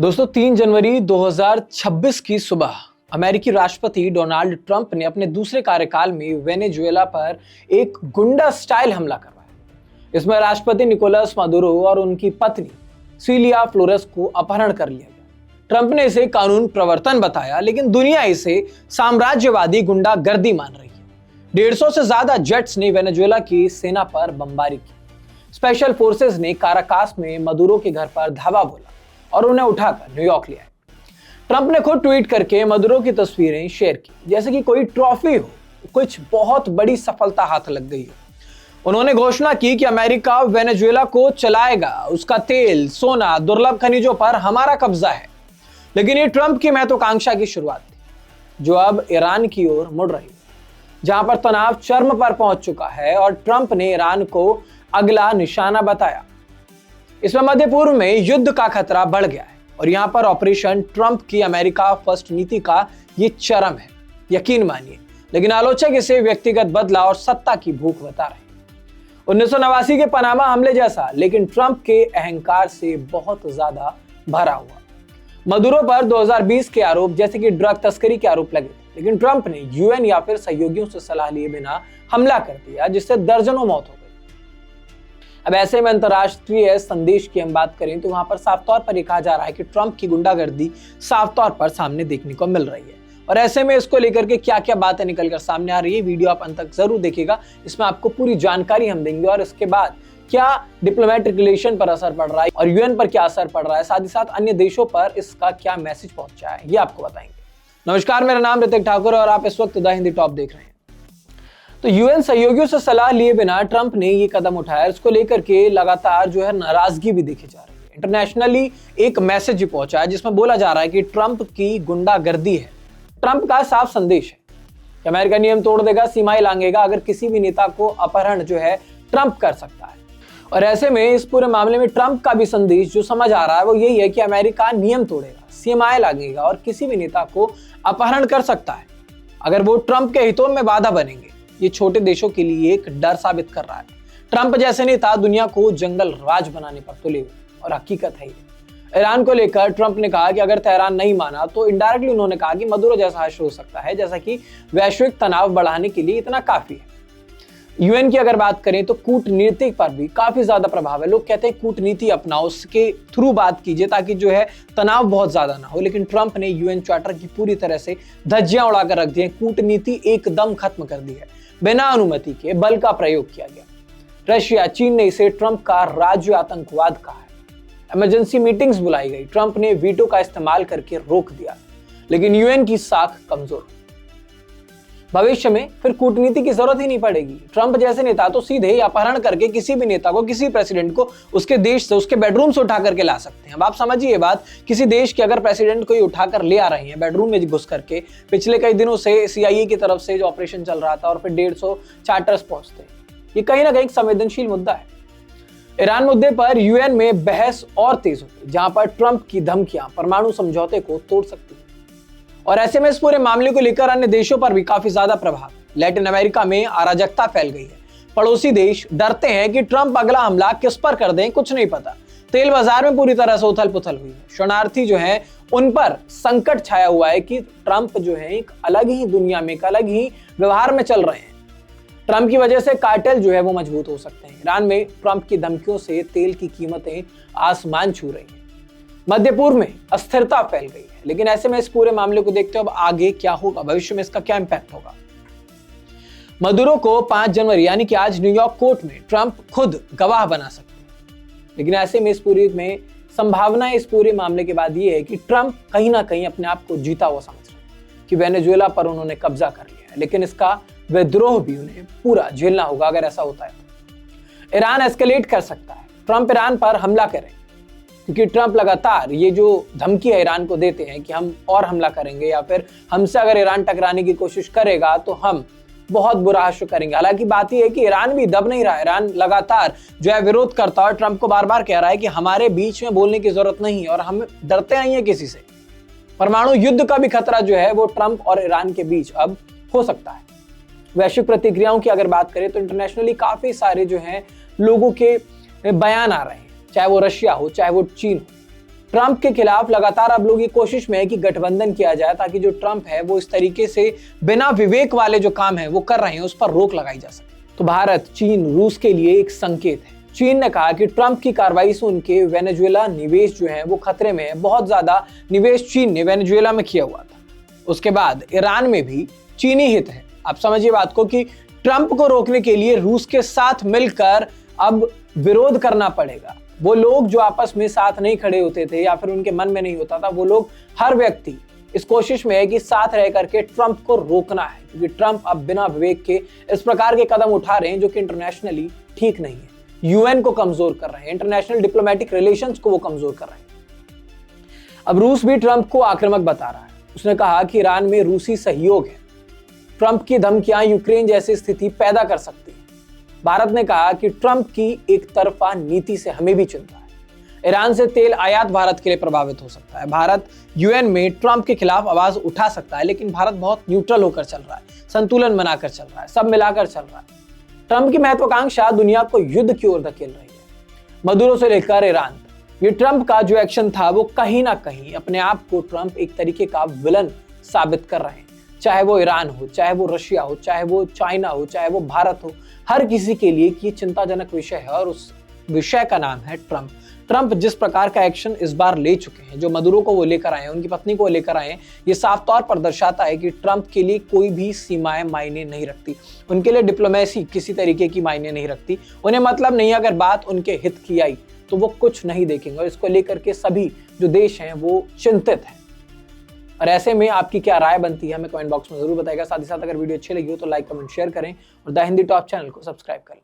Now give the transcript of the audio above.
दोस्तों 3 जनवरी 2026 की सुबह अमेरिकी राष्ट्रपति डोनाल्ड ट्रंप ने अपने दूसरे कार्यकाल में वेनेजुएला पर एक गुंडा स्टाइल हमला करवाया। इसमें राष्ट्रपति निकोलस मादुरो और उनकी पत्नी सिलिया फ्लोरेस को अपहरण कर लिया गया। ट्रंप ने इसे कानून प्रवर्तन बताया, लेकिन दुनिया इसे साम्राज्यवादी गुंडागर्दी मान रही है। 150 से ज्यादा जेट्स ने वेनेजुएला की सेना पर बमबारी की। स्पेशल फोर्सेस ने काराकास में मदुरो के घर पर धावा बोला और उन्हें उठाकर न्यूयॉर्क ले आए। ट्रंप ने खुद ट्वीट करके मदुरो की तस्वीरें शेयर की, जैसे कि कोई ट्रॉफी हो, कुछ बहुत बड़ी सफलता हाथ लग गई हो। उन्होंने घोषणा की कि अमेरिका वेनेजुएला को चलाएगा, उसका तेल, सोना, दुर्लभ खनिजों पर हमारा कब्जा है। लेकिन ये ट्रंप की महत्वाकांक्षा की शुरुआत थी, जो अब ईरान की ओर मुड़ रही है, जहां पर तनाव चरम पर पहुंच चुका है और ट्रंप ने ईरान को अगला निशाना बताया। इसमें मध्य पूर्व में युद्ध का खतरा बढ़ गया है और यहां पर ऑपरेशन ट्रंप की अमेरिका फर्स्ट नीति का ये चरम है, यकीन मानिए। लेकिन आलोचक इसे व्यक्तिगत बदलाव और सत्ता की भूख बता रहे हैं। 1989 के पनामा हमले जैसा, लेकिन ट्रंप के अहंकार से बहुत ज्यादा भरा हुआ। मदुरो पर 2020 के आरोप जैसे कि ड्रग तस्करी के आरोप लगे थे, लेकिन ट्रंप ने यूएन या फिर सहयोगियों से सलाह लिए बिना हमला कर दिया, जिससे दर्जनों मौत हो गई। अब ऐसे में अंतर्राष्ट्रीय संदेश की हम बात करें तो वहां पर साफ तौर पर कहा जा रहा है कि ट्रंप की गुंडागर्दी साफ तौर पर सामने देखने को मिल रही है। और ऐसे में इसको लेकर के क्या क्या बातें निकलकर सामने आ रही है, वीडियो आप अंत तक जरूर देखिएगा। इसमें आपको पूरी जानकारी हम देंगे और इसके बाद क्या डिप्लोमेटिक रिलेशन पर असर पड़ रहा है और यूएन पर क्या असर पड़ रहा है, साथ ही साथ अन्य देशों पर इसका क्या मैसेज पहुंचा है, ये आपको बताएंगे। नमस्कार, मेरा नाम ऋतिक ठाकुर और आप इस वक्त द हिंदी टॉप देख रहे हैं। तो यूएन सहयोगियों से सलाह लिए बिना ट्रंप ने ये कदम उठाया। इसको लेकर के लगातार जो है नाराजगी भी देखी जा रही है। इंटरनेशनली एक मैसेज भी पहुंचा है जिसमें बोला जा रहा है कि ट्रंप की गुंडागर्दी है। ट्रंप का साफ संदेश है कि अमेरिका नियम तोड़ देगा, सीमाएं लांघेगा अगर किसी भी नेता को अपहरण जो है ट्रंप कर सकता है। और ऐसे में इस पूरे मामले में ट्रंप का भी संदेश जो समझ आ रहा है वो यही है कि अमेरिका नियम तोड़ेगा, सीमाएं लांघेगा और किसी भी नेता को अपहरण कर सकता है अगर वो ट्रंप के हितों में बाधा बनेंगे। ये छोटे देशों के लिए एक डर साबित कर रहा है। ट्रंप जैसे नेता दुनिया को जंगल राज बनाने पर तुले हुए और हकीकत है ये। ईरान को लेकर ट्रंप ने कहा कि अगर तेहरान नहीं माना तो इनडायरेक्टली उन्होंने कहा कि मदुरो जैसा हश्र हो सकता है, जैसा कि वैश्विक तनाव बढ़ाने के लिए इतना काफी है। यूएन की अगर बात करें तो कूटनीति पर भी काफी ज्यादा प्रभाव है। लोग कहते हैं कूटनीति अपनाओ, उसके थ्रू बात कीजिए ताकि जो है तनाव बहुत ज्यादा ना हो। लेकिन ट्रंप ने यूएन चार्टर की पूरी तरह से धज्जियां उड़ाकर रख दी है। कूटनीति एकदम खत्म कर दी है। बिना अनुमति के बल का प्रयोग किया गया। रशिया, चीन ने इसे ट्रंप का राज्य आतंकवाद कहा है। इमरजेंसी मीटिंग्स बुलाई गई। ट्रंप ने वीटो का इस्तेमाल करके रोक दिया, लेकिन यूएन की साख कमजोर। भविष्य में फिर कूटनीति की जरूरत ही नहीं पड़ेगी। ट्रंप जैसे नेता तो सीधे ही अपहरण करके किसी भी नेता को, किसी प्रेसिडेंट को उसके देश से, उसके बेडरूम से उठा करके ला सकते हैं। अब आप समझिए बात, किसी देश के अगर प्रेसिडेंट को ही उठाकर ले आ रहे हैं बेडरूम में घुस करके। पिछले कई दिनों से सीआईए की तरफ से जो ऑपरेशन चल रहा था और फिर 150 चार्टर्स पहुंचते, ये कहीं ना कहीं संवेदनशील मुद्दा है। ईरान मुद्दे पर यूएन में बहस और तेज हो गई, जहां पर ट्रंप की धमकियां परमाणु समझौते को तोड़ सकती है। और ऐसे में इस पूरे मामले को लेकर अन्य देशों पर भी काफी ज्यादा प्रभाव। लैटिन अमेरिका में अराजकता फैल गई है। पड़ोसी देश डरते हैं कि ट्रंप अगला हमला किस पर कर दें, कुछ नहीं पता। तेल बाजार में पूरी तरह से उथल पुथल हुई है। शरणार्थी जो है उन पर संकट छाया हुआ है कि ट्रंप जो है एक अलग ही दुनिया में, एक अलग ही व्यवहार में चल रहे हैं। ट्रंप की वजह से कार्टेल जो है वो मजबूत हो सकते हैं। ईरान में ट्रंप की धमकियों से तेल की कीमतें आसमान छू रही हैं। मध्य पूर्व में अस्थिरता फैल गई है। लेकिन ऐसे में इस पूरे मामले को देखते हो अब आगे क्या होगा, भविष्य में इसका क्या इंपैक्ट होगा। मदुरो को 5 जनवरी यानी कि आज न्यूयॉर्क कोर्ट में ट्रंप खुद गवाह बना सकते हैं। लेकिन ऐसे में इस पूरी में संभावना इस पूरे मामले के बाद ये है कि ट्रंप कहीं ना कहीं अपने आप को जीता हुआ समझ रहे हैं कि वेनेजुएला पर उन्होंने कब्जा कर लिया है। लेकिन इसका विद्रोह भी उन्हें पूरा झेलना होगा अगर ऐसा होता है तो। ईरान एस्केलेट कर सकता है। ट्रंप ईरान पर हमला करें, क्योंकि ट्रंप लगातार ये जो धमकी है ईरान को देते हैं कि हम और हमला करेंगे या फिर हमसे अगर ईरान टकराने की कोशिश करेगा तो हम बहुत बुरा हश्र करेंगे। हालांकि बात यह है कि ईरान भी दब नहीं रहा। ईरान लगातार जो है विरोध करता है, ट्रंप को बार बार कह रहा है कि हमारे बीच में बोलने की जरूरत नहीं और हम डरते नहीं है किसी से। परमाणु युद्ध का भी खतरा जो है वो ट्रंप और ईरान के बीच अब हो सकता है। वैश्विक प्रतिक्रियाओं की अगर बात करें तो इंटरनेशनली काफी सारे जो है लोगों के बयान आ रहे हैं, चाहे वो रशिया हो, चाहे वो चीन हो। ट्रंप के खिलाफ लगातार अब लोग ये कोशिश में है कि गठबंधन किया जाए ताकि जो ट्रंप है वो इस तरीके से बिना विवेक वाले जो काम है वो कर रहे हैं उस पर रोक लगाई जा सके। तो भारत, चीन, रूस के लिए एक संकेत है। चीन ने कहा कि ट्रंप की कार्रवाई से उनके वेनेजुएला निवेश जो है वो खतरे में है। बहुत ज्यादा निवेश चीन ने वेनेजुएला में किया हुआ था। उसके बाद ईरान में भी चीनी हित है। आप समझिए बात को कि ट्रंप को रोकने के लिए रूस के साथ मिलकर अब विरोध करना पड़ेगा। वो लोग जो आपस में साथ नहीं खड़े होते थे या फिर उनके मन में नहीं होता था, वो लोग, हर व्यक्ति इस कोशिश में है कि साथ रह करके ट्रंप को रोकना है, क्योंकि ट्रंप अब बिना विवेक के इस प्रकार के कदम उठा रहे हैं जो कि इंटरनेशनली ठीक नहीं है। यूएन को कमजोर कर रहे हैं, इंटरनेशनल डिप्लोमेटिक रिलेशंस को वो कमजोर कर रहे हैं। अब रूस भी ट्रंप को आक्रामक बता रहा है। उसने कहा कि ईरान में रूसी सहयोग है। ट्रंप की धमकियां यूक्रेन जैसी स्थिति पैदा कर सकती है। भारत ने कहा कि ट्रंप की एक तरफा नीति से हमें भी चिंता है। ईरान से तेल आयात भारत के लिए प्रभावित हो सकता है। भारत यूएन में ट्रंप के खिलाफ आवाज उठा सकता है, लेकिन भारत बहुत न्यूट्रल होकर चल रहा है, संतुलन बनाकर चल रहा है, सब मिलाकर चल रहा है। ट्रंप की महत्वाकांक्षा दुनिया को युद्ध की ओर धकेल रही है, मदुरो से लेकर ईरान तक। ये ट्रंप का जो एक्शन था वो कहीं ना कहीं अपने आप को ट्रंप एक तरीके का विलन साबित कर रहे हैं। चाहे वो ईरान हो, चाहे वो रशिया हो, चाहे वो चाइना हो, चाहे वो भारत हो, हर किसी के लिए ये चिंताजनक विषय है और उस विषय का नाम है ट्रंप। ट्रंप जिस प्रकार का एक्शन इस बार ले चुके हैं, जो मदुरो को वो लेकर आए हैं, उनकी पत्नी को लेकर आए हैं, ये साफ तौर पर दर्शाता है कि ट्रंप के लिए कोई भी सीमाएं मायने नहीं रखती। उनके लिए डिप्लोमेसी किसी तरीके की मायने नहीं रखती। उन्हें मतलब नहीं, अगर बात उनके हित की आई तो वो कुछ नहीं देखेंगे। और इसको लेकर के सभी जो देश हैं वो चिंतित हैं। और ऐसे में आपकी क्या राय बनती है हमें कमेंट बॉक्स में जरूर बताइएगा। साथ ही साथ अगर वीडियो अच्छी लगी हो तो लाइक, कमेंट, शेयर करें और द हिंदी टॉप चैनल को सब्सक्राइब करें।